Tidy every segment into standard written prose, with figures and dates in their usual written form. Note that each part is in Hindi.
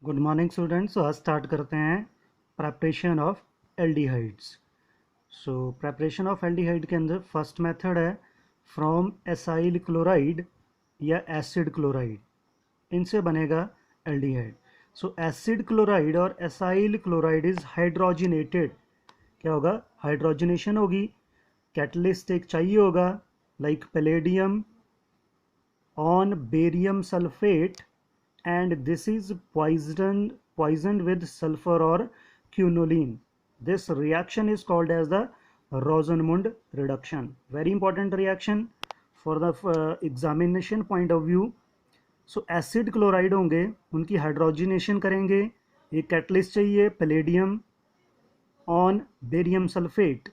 Good morning students. आज स्टार्ट करते हैं preparation of aldehydes. Preparation of aldehyde के अंदर फर्स्ट मेथड है फ्रॉम एसाइल क्लोराइड या एसिड क्लोराइड, इनसे बनेगा एल्डिहाइड। एसिड क्लोराइड और एसाइल क्लोराइड इज हाइड्रोजिनेटेड। क्या होगा? हाइड्रोजनेशन होगी। कैटलिस्ट एक चाहिए होगा, like palladium on barium sulphate, and this is poisoned with sulfur or quinoline. This reaction is called as the Rosenmund reduction. Very important reaction for the examination point of view. Acid chloride होंगे, उनकी हाइड्रोजनेशन करेंगे। एक कैटलिस्ट चाहिए palladium on barium sulphate.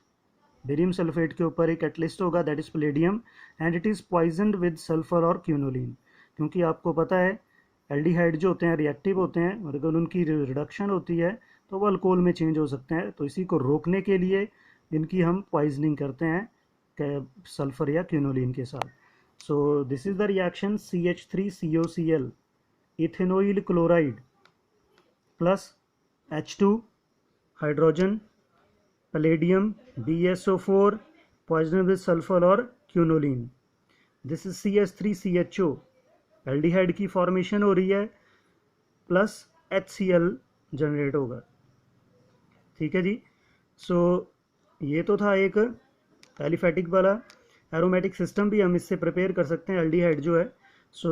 Barium sulphate के ऊपर एक कैटलिस्ट होगा, that is palladium, and it is poisoned with sulphur और क्यूनोलिन। क्योंकि आपको पता है एल्डिहाइड जो होते हैं रिएक्टिव होते हैं, और अगर उनकी रिडक्शन होती है तो वो अल्कोहल में चेंज हो सकते हैं। तो इसी को रोकने के लिए इनकी हम पॉइजनिंग करते हैं सल्फर या क्यूनोलिन के साथ। So this is the reaction CH3COCl, ethanoyl chloride plus H2 hydrogen, palladium BSO4 poison with sulphur और quinoline. This is CH3CHO, aldehyde की फॉर्मेशन हो रही है, प्लस HCl जनरेट होगा। ठीक है जी। ये तो था एक एलिफेटिक वाला। एरोमेटिक सिस्टम भी हम इससे प्रिपेयर कर सकते हैं एल्डिहाइड जो है।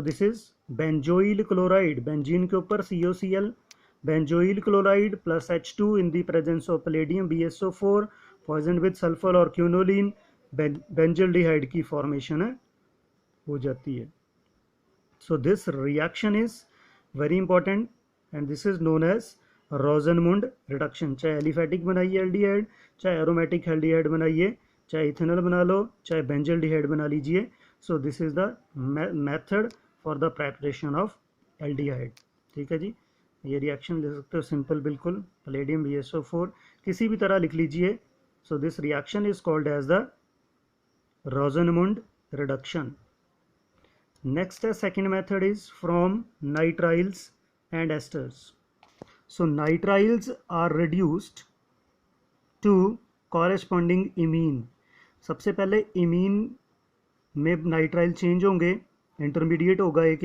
This is benzoyl chloride, benzene के ऊपर COCl, benzoyl chloride plus H2 in the presence of palladium BSO4 poison with sulphur और क्यूनोलिन, बेंजल्डिहाइड की फॉर्मेशन हो जाती है। So this reaction is very important and this is known as Rosenmund reduction। चाहे एलिफेटिक बनाइए एल्डिहाइड, चाहे एरोमेटिक एल्डिहाइड बनाइए, चाहे इथेनॉल बना लो, चाहे बेंजल्डिहाइड बना लीजिए। So this is the method for the preparation of aldehyde. ठीक है जी। ये रिएक्शन ले सकते हो सिंपल, बिल्कुल पैलेडियम BSO4 किसी भी तरह लिख लीजिए। So this reaction is called as the Rosenmund reduction। Next second method is from nitriles and esters. Nitriles are reduced to corresponding imine। सबसे पहले इमीन में नाइट्राइल चेंज होंगे, इंटरमीडिएट होगा एक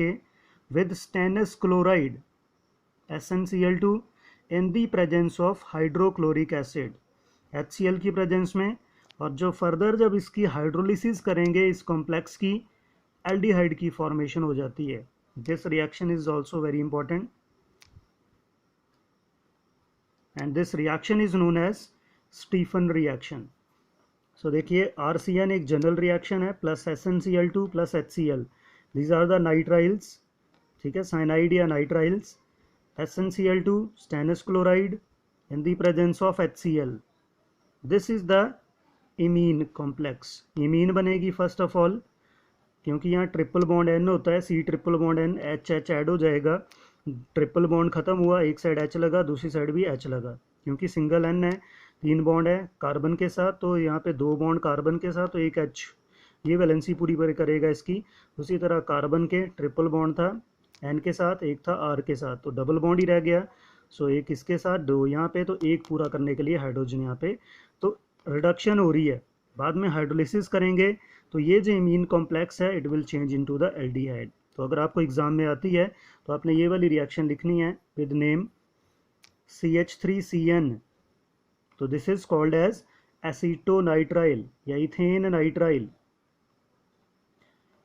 with stannous chloride SnCl2 in the presence of hydrochloric acid, HCl की प्रेजेंस में। और जो फर्दर जब इसकी हाइड्रोलिसिस करेंगे इस कॉम्प्लेक्स की, एल्डिहाइड की फॉर्मेशन हो जाती है। This reaction is also very important and this reaction is known as Stephen reaction. देखिए RCN एक जनरल रिएक्शन है, plus SnCl2 plus HCl, these are the nitriles. ठीक है, साइनाइड या nitriles. SnCl2 stannous chloride in the presence of HCl, this is the imine complex. Imine बनेगी फर्स्ट ऑफ ऑल, क्योंकि यहाँ ट्रिपल बॉन्ड N होता है, C triple bond N, H add हो जाएगा। ट्रिपल बॉन्ड खत्म हुआ, एक साइड H लगा, दूसरी साइड भी H लगा। क्योंकि सिंगल N है, 3 बॉन्ड है कार्बन के साथ, तो यहाँ पे 2 बॉन्ड कार्बन के साथ, तो एक H, ये वैलेंसी पूरी पर करेगा इसकी। उसी तरह कार्बन के ट्रिपल बॉन्ड था N के साथ, एक था R के साथ, तो डबल बॉन्ड ही रह गया। एक इसके साथ, 2 यहाँ पे, तो एक पूरा करने के लिए हाइड्रोजन यहाँ पे। तो रिडक्शन हो रही है, बाद में हाइड्रोलिसिस करेंगे तो ये जो इमीन कॉम्प्लेक्स है it will change into the aldehyde. तो अगर आपको एग्जाम में आती है तो आपने ये वाली रिएक्शन लिखनी है विद नेम CH3CN। तो this is called as acetonitrile या ethane nitrile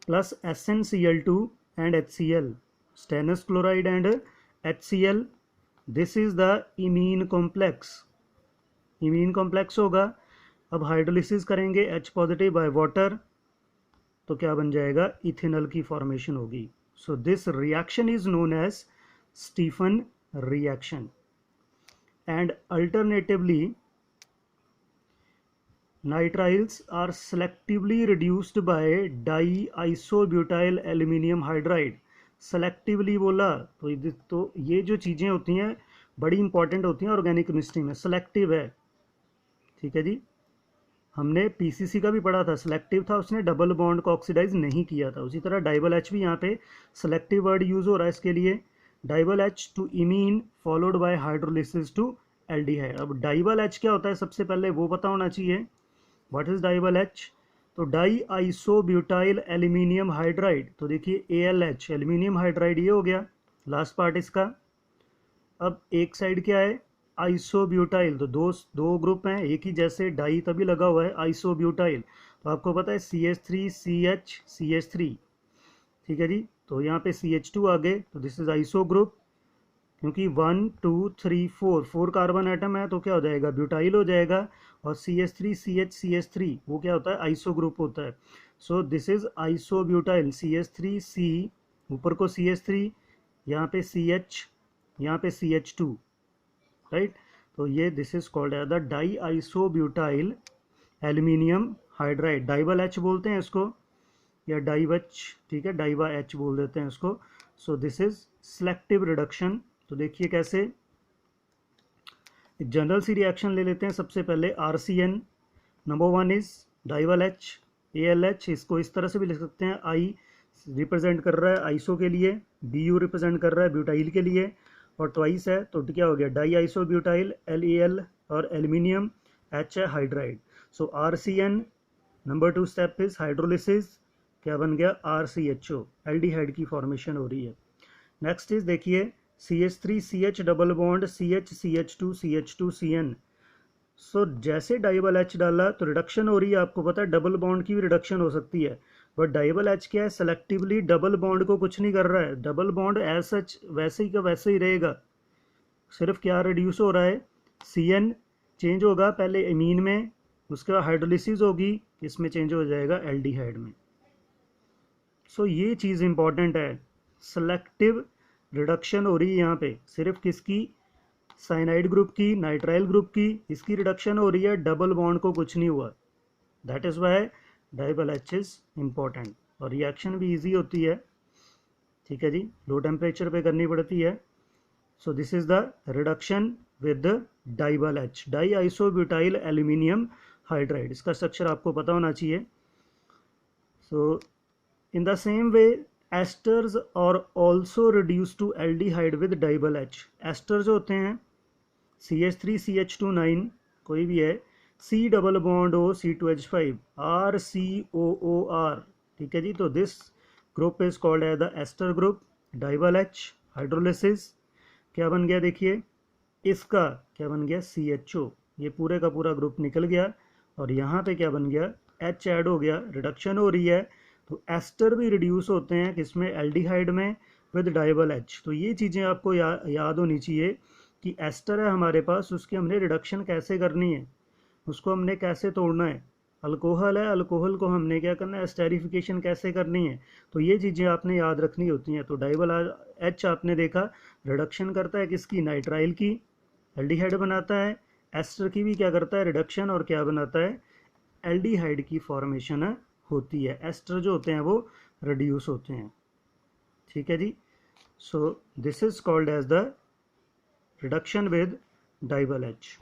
plus SnCl2 and HCl, stannous chloride and HCl। This is the imine complex. Imine complex होगा, अब हाइड्रोलिसिस करेंगे H पॉजिटिव बाय वाटर, तो क्या बन जाएगा? इथेनॉल की फॉर्मेशन होगी। This reaction is known as Stephen reaction. And alternatively nitriles are selectively reduced by diisobutyl aluminium hydride. Selectively बोला तो ये जो चीज़ें होती हैं बड़ी इंपॉर्टेंट होती हैं ऑर्गेनिक केमिस्ट्री में, सेलेक्टिव है। ठीक है जी। हमने पीसीसी का भी पढ़ा था, सिलेक्टिव था, उसने डबल बॉन्ड को ऑक्सीडाइज नहीं किया था। उसी तरह डाइबल एच भी यहाँ पे सिलेक्टिव वर्ड यूज़ हो रहा है इसके लिए। DIBAL H to imine followed by hydrolysis to aldehyde. अब डाइबल एच क्या होता है सबसे पहले वो पता होना चाहिए। What is DIBAL H? तो डाई आइसोब्यूटाइल एल्यूमिनियम हाइड्राइड, तो देखिए ALH एल्यूमिनियम हाइड्राइड ये हो गया लास्ट पार्ट इसका। अब एक साइड क्या है आइसोब्यूटाइल, तो दो दो ग्रुप हैं एक ही जैसे, डाई तभी लगा हुआ है आइसोब्यूटाइल, तो आपको पता है CH3CH3, ठीक है जी। तो यहाँ पे CH2 आ गए, तो दिस इज आइसो ग्रुप, क्योंकि 1 2 3 4 कार्बन एटम है तो क्या हो जाएगा ब्यूटाइल हो जाएगा। और CH3CH3 वो क्या होता है आइसो ग्रुप होता है। So this is isobutyl CH3C, ऊपर को CH3, यहाँ पे CH, यहाँ पे CH2, राइट। तो ये this is called as the di isobutyl aluminium hydride, DIBAL H बोलते हैं इसको, या डाइवच, ठीक है, डाइवा एच बोल देते हैं इसको। सो दिस इज सिलेक्टिव रिडक्शन। तो देखिए कैसे, एक जनरल सी रिएक्शन ले लेते हैं सबसे पहले। RCN number 1 is Diavel H ALH, इसको इस तरह से भी लिख सकते हैं, I रिप्रेजेंट कर रहा है आइसो के लिए, BU रिप्रेजेंट कर रहा है ब्यूटाइल के लिए, और ट्वाइस है तो क्या हो गया डाई आइसो ब्यूटाइल LAL, और एल्यूमिनियम H है hydride. So RCN number 2 step is hydrolysis, क्या बन गया RCHO, एल्डिहाइड की फॉर्मेशन हो रही है। नेक्स्ट इज देखिए CH3CH डबल बॉन्ड CH2CN। सो जैसे डाइबल एच डाला तो रिडक्शन हो रही है, आपको पता है डबल बॉन्ड की भी रिडक्शन हो सकती है, बट डाइबल एच क्या है सेलेक्टिवली डबल बॉन्ड को कुछ नहीं कर रहा है, डबल बॉन्ड एज सच वैसे ही का वैसे ही रहेगा, सिर्फ क्या रिड्यूस हो रहा है CN चेंज होगा पहले एमीन में, उसके बाद हाइड्रोलिसिस होगी, इसमें चेंज हो जाएगा एल्डिहाइड में। सो ये चीज़ इंपॉर्टेंट है, सेलेक्टिव रिडक्शन हो रही है यहाँ पे सिर्फ किसकी, साइनाइड ग्रुप की, नाइट्राइल ग्रुप की, इसकी रिडक्शन हो रही है, डबल बॉन्ड को कुछ नहीं हुआ। That is why DIBAL H is important, और रिएक्शन भी इजी होती है, ठीक है जी, लो टेम्परेचर पे करनी पड़ती है। So this is the reduction with DIBAL H, di isobutyl aluminium hydride, इसका स्ट्रक्चर आपको पता होना चाहिए। So in the same way esters और also reduce to aldehyde with DIBAL H. Ester जो होते हैं CH3CH2 9 कोई भी है, C double bond O C2H5 RCOOR, ठीक है जी। तो this group is called as the ester group, DIBAL H, hydrolysis, क्या बन गया देखिए इसका, क्या बन गया CHO, ये पूरे का पूरा ग्रुप निकल गया, और यहाँ पे क्या बन गया H ऐड हो गया, रिडक्शन हो रही है। तो एस्टर भी रिड्यूस होते हैं किसमें, एल्डिहाइड में विद डाइबल एच। तो ये चीज़ें आपको याद होनी चाहिए कि एस्टर है हमारे पास, उसकी हमने रिडक्शन कैसे करनी है, उसको हमने कैसे तोड़ना है। अल्कोहल है, अल्कोहल को हमने क्या करना है, एस्टेरिफिकेशन कैसे करनी है। तो ये चीज़ें आपने याद रखनी होती हैं। तो डाइबल एच आपने देखा रिडक्शन करता है किसकी, नाइट्राइल की, एल्डिहाइड बनाता है। एस्टर की भी क्या करता है रिडक्शन, और क्या बनाता है एल्डिहाइड की फॉर्मेशन होती है। एस्टर जो होते हैं वो रिड्यूस होते हैं, ठीक है जी। So this is called as the reduction with DIBAL H.